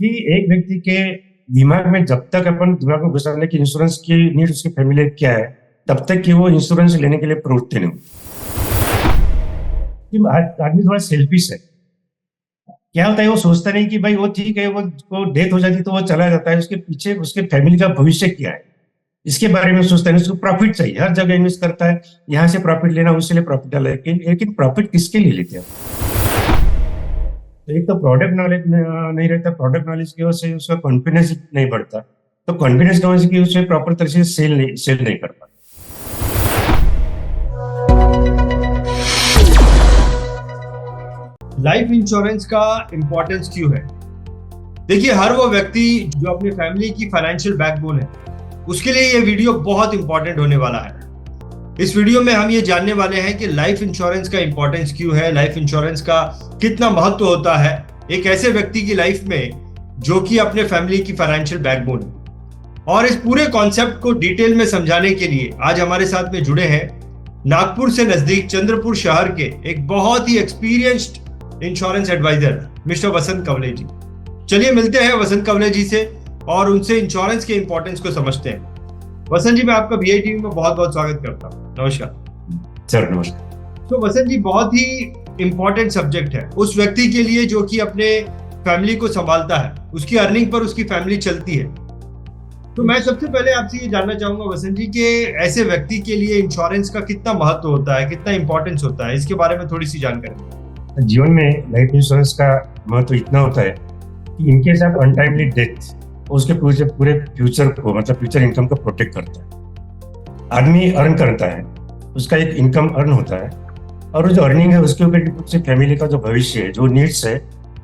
कि एक व्यक्ति के दिमाग में जब तक अपन दिमाग में घुसाने की इंश्योरेंस की नीड उसकी फैमिली क्या है, तब तक कि वो इंश्योरेंस लेने के लिए प्रवृत्ति नहीं होती। आदमी थोड़ा सेल्फिश है। क्या होता है, वो सोचता नहीं कि भाई वो ठीक है, वो डेथ हो जाती तो वो चला जाता है, उसके पीछे उसके फैमिली का भविष्य क्या है इसके बारे में सोचता है। उसको प्रॉफिट चाहिए, हर जगह इन्वेस्ट करता है, यहाँ से प्रॉफिट लेना, उससे लिए प्रॉफिट डाला, लेकिन प्रॉफिट किसके लिए लेते हैं? तो एक तो प्रोडक्ट नॉलेज नहीं रहता, प्रोडक्ट नॉलेज की वजह से उसका कॉन्फिडेंस नहीं बढ़ता, तो कॉन्फिडेंस की वजह से उसे प्रॉपर तरह से सेल नहीं कर पाता। लाइफ इंश्योरेंस का इंपॉर्टेंस क्यों है? देखिए, हर वो व्यक्ति जो अपनी फैमिली की फाइनेंशियल बैकबोन है, उसके लिए ये वीडियो बहुत इंपॉर्टेंट होने वाला है। इस वीडियो में हम ये जानने वाले हैं कि लाइफ इंश्योरेंस का इंपॉर्टेंस क्यों है, लाइफ इंश्योरेंस का कितना महत्व होता है एक ऐसे व्यक्ति की लाइफ में जो कि अपने फैमिली की फाइनेंशियल बैकबोन है। और इस पूरे कॉन्सेप्ट को डिटेल में समझाने के लिए आज हमारे साथ में जुड़े हैं नागपुर से नजदीक चंद्रपुर शहर के एक बहुत ही एक्सपीरियंस्ड इंश्योरेंस एडवाइजर मिस्टर वसंत कवले जी। चलिए मिलते हैं वसंत कवले जी से और उनसे इंश्योरेंस के इंपॉर्टेंस को समझते हैं। वसंत जी, मैं आपका वीआई टीवी में बहुत बहुत स्वागत करता हूँ। नमस्कार सर। नमस्कार। तो वसंत जी, बहुत ही इंपॉर्टेंट सब्जेक्ट है उस व्यक्ति के लिए जो कि अपने फैमिली को संभालता है, उसकी अर्निंग पर उसकी फैमिली चलती है। तो मैं सबसे पहले आपसे ये जानना चाहूंगा वसंत जी कि ऐसे व्यक्ति के लिए इंश्योरेंस का कितना महत्व होता है, कितना इंपॉर्टेंस होता है, इसके बारे में थोड़ी सी जानकारी। जीवन में लाइफ इंश्योरेंस का महत्व इतना होता है कि इनके साथ अनटाइमली डेथ उसके पूरे फ्यूचर को, मतलब फ्यूचर इनकम को प्रोटेक्ट करता है। आदमी अर्न करता है, उसका एक इनकम अर्न होता है, और वो जो अर्निंग है उसके ऊपर उसकी फैमिली का जो भविष्य है, जो नीड्स है,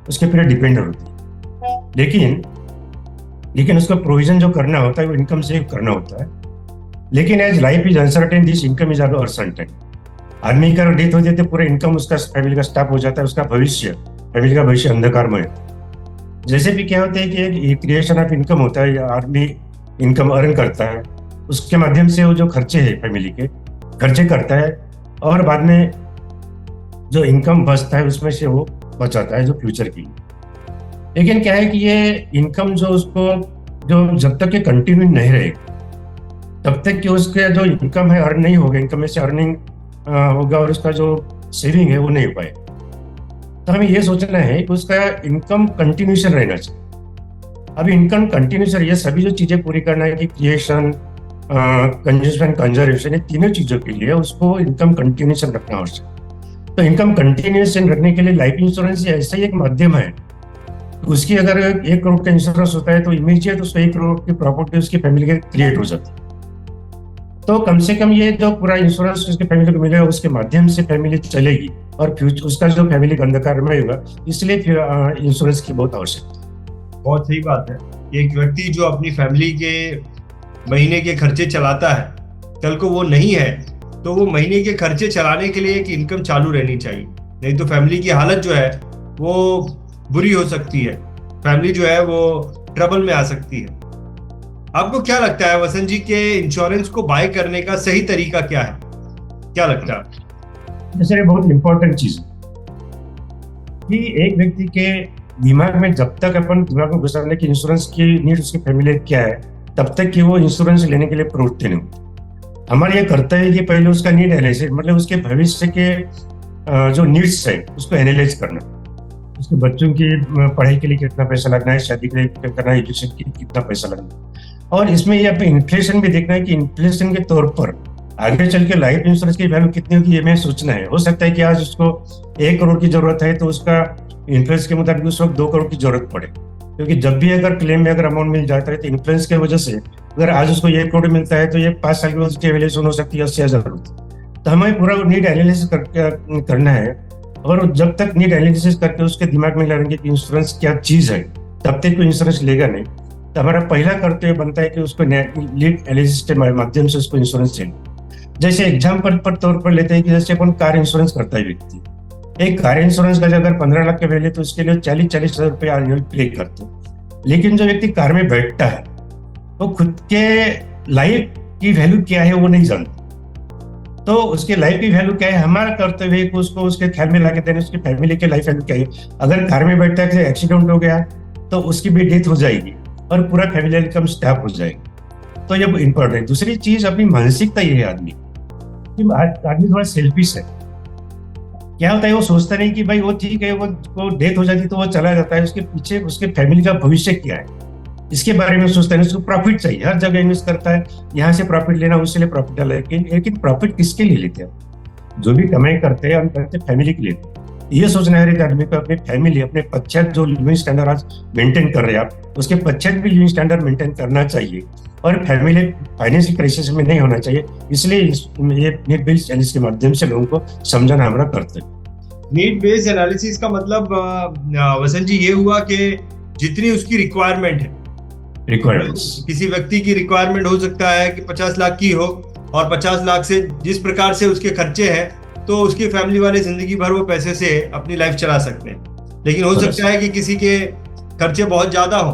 उसके ऊपर डिपेंड होती है। लेकिन उसका प्रोविजन जो करना होता है वो इनकम से करना होता है। लेकिन as life is uncertain, this income is also uncertain. आदमी का डेथ हो जाती है, पूरा इनकम उसका फैमिली का स्टॉप हो जाता है, उसका फैमिली का भविष्य अंधकारमय है। जैसे भी क्या होता है कि एक क्रिएशन ऑफ इनकम होता है, आदमी इनकम अर्न करता है, उसके माध्यम से वो जो खर्चे है फैमिली के खर्चे करता है, और बाद में जो इनकम बचता है उसमें से वो बचाता है जो फ्यूचर की। लेकिन क्या है कि ये इनकम जो उसको जो जब तक ये कंटिन्यू नहीं रहेगा तब तक कि उसके जो इनकम है अर्न नहीं होगा, इनकम में से अर्निंग होगा और उसका जो सेविंग है वो नहीं हो पाएगा। तो हमें ये सोचना है कि उसका इनकम कंटिन्यूशन रहना चाहिए। अभी इनकम कंटिन्यूशन, ये सभी जो चीजें पूरी करना है कि क्रिएशन, कंजम्पशन, कंजर्वेशन, ये तीनों चीजों के लिए उसको इनकम कंटिन्यूशन रखना आवश्यक। तो इनकम कंटिन्यूशन रखने के लिए लाइफ इंश्योरेंस ऐसा ही एक माध्यम है। उसकी अगर 1 करोड़ का इंश्योरेंस होता है तो इमीडिएट उसको 1 करोड़ की प्रॉपर्टी उसकी फैमिली के क्रिएट हो जाती है। तो कम से कम ये जो पूरा इंश्योरेंस उसके फैमिली को मिलेगा, उसके माध्यम से फैमिली चलेगी और फ्यूचर उसका जो फैमिली का अंधकारमय होगा, इसलिए इंश्योरेंस की बहुत आवश्यकता। बहुत सही बात है। एक व्यक्ति जो अपनी फैमिली के महीने के खर्चे चलाता है, कल को वो नहीं है तो वो महीने के खर्चे चलाने के लिए एक इनकम चालू रहनी चाहिए, नहीं तो फैमिली की हालत जो है वो बुरी हो सकती है, फैमिली जो है वो ट्रबल में आ सकती है। आपको क्या लगता है वसंत जी के इंश्योरेंस को बाय करने का सही तरीका क्या है? क्या लगता है? जैसे बहुत इंपॉर्टेंट चीज कि एक व्यक्ति के दिमाग में जब तक अपन दिमाग में घुसाने की इंश्योरेंस की नीड उसकी फैमिली क्या है, तब तक कि वो इंश्योरेंस लेने के लिए प्रवृत्ति नहीं होती। हमारा ये करता है कि पहले उसका नीड एनालिसिस, मतलब उसके भविष्य के जो नीड्स है उसको एनालाइज करना, उसके बच्चों की पढ़ाई के लिए कितना पैसा लगना है, शादी के लिए करना है, एजुकेशन के लिए कितना पैसा लगना है, और इसमें ये अपने इन्फ्लेशन भी देखना है कि इन्फ्लेशन के तौर पर आगे चल के लाइफ इंश्योरेंस की वैल्यू कितनी होगी, ये हमें सोचना है। हो सकता है कि आज उसको 1 करोड़ की जरूरत है तो उसका इन्फ्लेशन के मुताबिक उस वक्त 2 करोड़ की जरूरत पड़े, क्योंकि जब भी अगर क्लेम में अगर अमाउंट मिल जाता है तो इन्फ्लेशन की वजह से अगर आज उसको 1 करोड़ मिलता है तो ये 5 साल के बाद उसकी वैल्यूएशन हो सकती है 80,000 रुपये। तो हमें पूरा नीड एनालिसिस करना है, और जब तक नीड एनालिसिस करके उसके दिमाग में लगाएंगे कि इंश्योरेंस क्या चीज है, तब तक कोई इंश्योरेंस लेगा नहीं। तो हमारा पहला कर्तव्य बनता है कि उसको नीड एनालिसिस के माध्यम से उसको इंश्योरेंस लेना। जैसे एग्जाम्पल पर तौर पर लेते हैं कि जैसे अपन कार इंश्योरेंस करता है व्यक्ति, एक कार इंश्योरेंस का अगर 15 लाख का वैल्यू तो उसके लिए 40-40 हजार रुपये एनुअल पे करते हैं। लेकिन जो व्यक्ति कार में बैठता है वो खुद के लाइफ की वैल्यू क्या है वो नहीं जानता, तो उसके लाइफ की वैल्यू क्या है, हमारा कर्तव्य है कि उसको उसके ख्याल में लाके देने उसकी फैमिली की लाइफ वैल्यू क्या है। अगर कार में बैठता है एक्सीडेंट हो गया तो उसकी भी डेथ हो जाएगी और पूरा फैमिली इनकम स्टॉप हो जाएगा। तो ये इम्पोर्टेंट। दूसरी चीज अपनी मानसिकता ये है आदमी कि आदमी थोड़ा सेल्फिश है। क्या होता है, वो सोचता नहीं कि भाई वो ठीक है, वो डेथ हो जाती तो वो चला जाता है, उसके पीछे उसके फैमिली का भविष्य क्या है इसके बारे में सोचता है। उसको प्रॉफिट चाहिए, हर जगह इन्वेस्ट करता है, यहाँ से प्रॉफिट लेना उसके लिए प्रॉफिट है। लेकिन प्रॉफिट किसके लिए लेते हैं? जो भी कमाई करते हैं हम करते फैमिली के लिए। ये सोचना है हर एक आदमी को, अपनी फैमिली, अपने पश्चात जो लिविंग स्टैंडर्ड आज मेंटेन कर रहे हैं आप, उसके पश्चात भी लिविंग स्टैंडर्ड मेंटेन करना चाहिए और फैमिली फाइनेंशियल क्राइसिस में नहीं होना चाहिए। इसलिए ये नीड बेस्ड एनालिसिस के माध्यम से लोगों को समझाना हमारा कर्तव्य। नीड बेस्ड एनालिसिस का मतलब वसंत जी ये हुआ कि जितनी उसकी रिक्वायरमेंट है, रिक्वायरमेंट्स, किसी व्यक्ति की रिक्वायरमेंट हो सकता है कि 50 लाख की हो और 50 लाख से जिस प्रकार से उसके खर्चे हैं तो उसकी फैमिली वाले जिंदगी भर वो पैसे से अपनी लाइफ चला सकते हैं। लेकिन हो सकता है कि किसी के खर्चे बहुत ज्यादा हो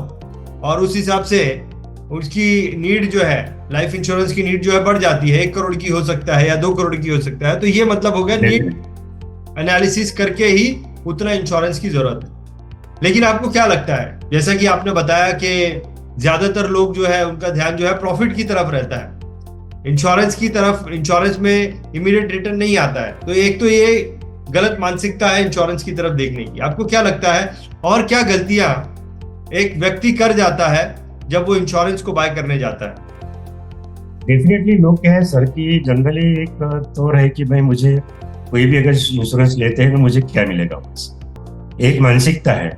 और उस हिसाब से उसकी नीड जो है, लाइफ इंश्योरेंस की नीड जो है बढ़ जाती है, 1 करोड़ की हो सकता है या 2 करोड़ की हो सकता है। तो ये मतलब हो गया नीड एनालिसिस करके ही उतना इंश्योरेंस की जरूरत है। लेकिन आपको क्या लगता है, जैसा कि आपने बताया कि ज्यादातर लोग जो है उनका ध्यान जो है प्रॉफिट की तरफ रहता है, इंश्योरेंस की तरफ, इंश्योरेंस में इमीडिएट रिटर्न नहीं आता है। तो एक तो ये गलत मानसिकता है इंश्योरेंस की तरफ देखने की। आपको क्या लगता है और क्या गलतियां एक व्यक्ति कर जाता है जब वो इंश्योरेंस को बाय करने जाता है? डेफिनेटली लोग क्या है सर की जनरली एक तौर है कि भाई मुझे कोई भी अगर इंश्योरेंस लेते हैं तो मुझे क्या मिलेगा, एक मानसिकता है।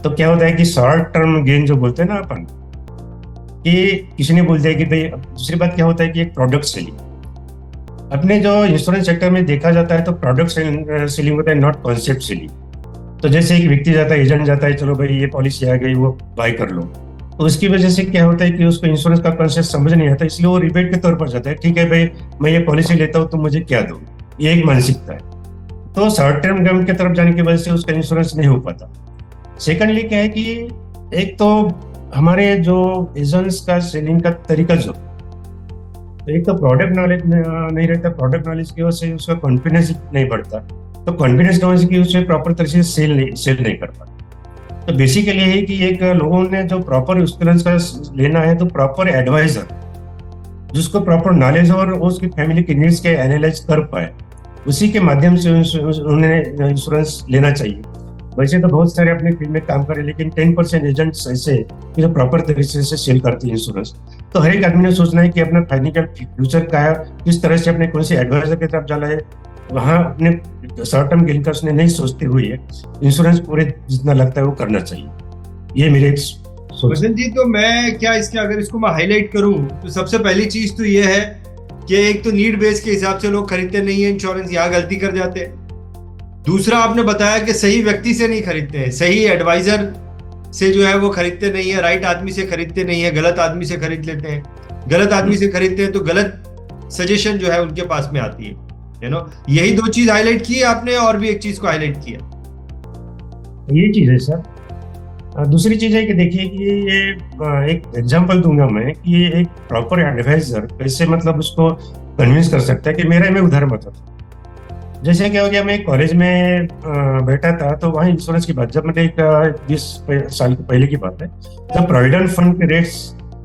तो क्या होता है कि शॉर्ट टर्म गेन जो बोलते हैं ना अपन, कि किसी ने बोल दिया कि भाई, दूसरी बात क्या होता है कि एक प्रोडक्ट सेलिंग अपने जो इंश्योरेंस सेक्टर में देखा जाता है, तो प्रोडक्ट सेलिंग होता है, नॉट कॉन्सेप्ट सेलिंग। तो जैसे एक व्यक्ति जाता है, एजेंट जाता है, चलो भाई ये पॉलिसी आ गई, वो बाय कर लो। तो उसकी वजह से क्या होता है कि उसको इंश्योरेंस का कॉन्सेप्ट समझ नहीं आता, इसलिए वो रिबेट के तौर पर जाता है, ठीक है भाई मैं ये पॉलिसी लेता हूँ तो मुझे क्या दो, ये एक मानसिकता है। तो शॉर्ट टर्म गेम की तरफ जाने की वजह से उसका इंश्योरेंस नहीं हो पाता। सेकेंडली क्या है कि एक तो हमारे जो एजेंट्स का सेलिंग का तरीका जो, तो एक तो प्रोडक्ट नॉलेज नहीं रहता, प्रोडक्ट नॉलेज की वजह से उसका कॉन्फिडेंस नहीं बढ़ता, तो कॉन्फिडेंस की वजह से कि उसे प्रॉपर तरह से सेल नहीं कर पाता। तो बेसिकली है कि एक लोगों ने जो प्रॉपर इंश्योरेंस का लेना है तो प्रॉपर एडवाइजर जिसको प्रॉपर नॉलेज और उसकी फैमिली की नीड्स के एनालाइज कर पाए, उसी के माध्यम से उन्हें इंश्योरेंस लेना चाहिए। वैसे तो बहुत सारे अपने फील्ड में काम कर रहे हैं, लेकिन 10% एजेंट्स ऐसे जो प्रॉपर तरीके से सेल करते हैं इंश्योरेंस। तो हर एक आदमी ने सोचना है कि अपना फाइनेंशियल फ्यूचर का है, किस तरह से अपने कौन से एडवाइजर की तरफ जाना है, वहाँ अपने शॉर्ट टर्म गेन का उसने नहीं सोचते हुए इंश्योरेंस पूरे जितना लगता है वो करना चाहिए। ये मेरे वसंत जी, तो मैं क्या इसके अगर इसको मैं हाईलाइट करूं तो सबसे पहली चीज तो ये है कि एक तो नीड बेस के हिसाब से लोग खरीदते नहीं है इंश्योरेंस, यहाँ गलती कर जाते हैं। दूसरा आपने बताया कि सही व्यक्ति से नहीं खरीदते हैं, सही एडवाइजर से जो है वो खरीदते नहीं है, राइट आदमी से खरीदते नहीं है, गलत आदमी से खरीद लेते हैं। गलत आदमी से खरीदते हैं तो गलत सजेशन जो है उनके पास में आती है, यू नो। यही 2 चीज हाईलाइट की है आपने, और भी एक चीज को हाईलाइट किया? ये चीज है सर। दूसरी चीज है कि देखिए कि ये एक एग्जांपल दूंगा मैं कि ये एक प्रॉपर एडवाइजर कैसे मतलब उसको कन्विंस कर सकता है कि मेरा मैं उधार मत। जैसे क्या हो गया, मैं कॉलेज में बैठा था तो वहाँ इंश्योरेंस की बात, जब मैंने 20 साल पहले की बात है, जब प्रोविडेंट फंड के रेट्स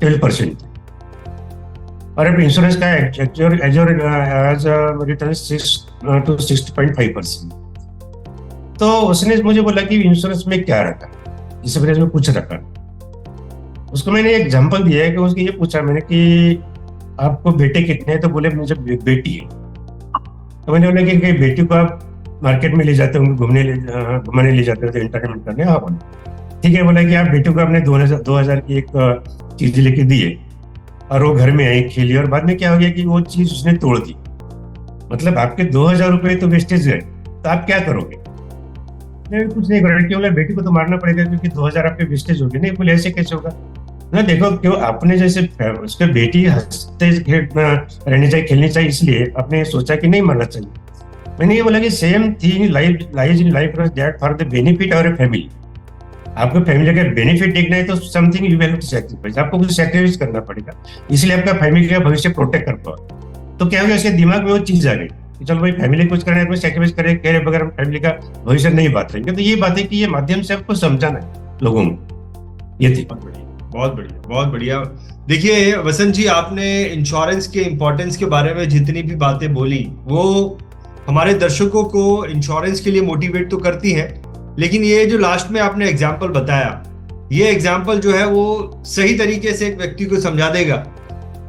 12% थे और अब इंश्योरेंस का एज रिटर्न 6 to 6.5%। तो उसने मुझे बोला कि इंश्योरेंस में क्या रखा, इस वजह से कुछ रखा। उसको मैंने एक एग्जांपल दिया है कि उसको ये पूछा मैंने कि आपको बेटे कितने हैं, तो बोले मुझे बेटी है। तो मैंने बोला कि बेटी को आप मार्केट में ले जाते होंगे, घुमाने ले जाते होते एंटरटेनमेंट करने। हाँ बोला ठीक है। बोला कि आप बेटी को आपने 2000 की एक चीज लेके दी है और वो घर में आई, खेली, और बाद में क्या हो गया कि वो चीज उसने तोड़ दी। मतलब आपके 2000 रुपए तो वेस्टेज गए, तो आप क्या करोगे? नहीं कुछ नहीं करोगे। क्यों? बोला बेटी को तो मारना पड़ेगा क्योंकि 2000 आपके वेस्टेज हो गए। नहीं बोले ऐसे कैसे होगा ना, देखो क्यों आपने जैसे उसके बेटी हंसते रहनी चाहिए, खेलनी चाहिए, इसलिए आपने सोचा कि नहीं मारना चाहिए। मैंने ये बोला कि same thing lies in life that for the benefit of family. आपको फैमिली का बेनिफिट देखना है तो something you have to sacrifice, आपको कुछ सैक्रिफाइस करना पड़ेगा, इसलिए आपका फैमिली का भविष्य प्रोटेक्ट कर पाओ। तो क्या हो गया, उसके दिमाग में वो चीज आ गई कि चलो भाई फैमिली कुछ करना है तो सैक्रिफाइस करे बगैर फैमिली का भविष्य नहीं बात रहेंगे। तो ये बात है कि ये माध्यम से आपको समझाना है लोगों को ये थी। बहुत बढ़िया, बहुत बढ़िया, बहुत बढ़िया। देखिए वसंत जी, आपने इंश्योरेंस के इम्पोर्टेंस के बारे में जितनी भी बातें बोली वो हमारे दर्शकों को इंश्योरेंस के लिए मोटिवेट तो करती है, लेकिन ये जो लास्ट में आपने एग्जाम्पल बताया, ये एग्जाम्पल जो है वो सही तरीके से एक व्यक्ति को समझा देगा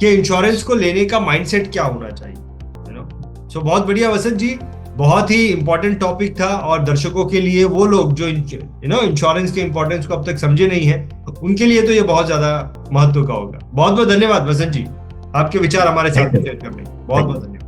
कि इंश्योरेंस को लेने का माइंडसेट क्या होना चाहिए, यू नो। सो बहुत बढ़िया वसंत जी, बहुत ही इंपॉर्टेंट टॉपिक था, और दर्शकों के लिए, वो लोग जो इंश्योरेंस के इंपॉर्टेंस को अब तक समझे नहीं है, उनके लिए तो ये बहुत ज्यादा महत्व का होगा। बहुत बहुत धन्यवाद वसंत जी, आपके विचार हमारे साथ शेयर करने, बहुत बहुत धन्यवाद।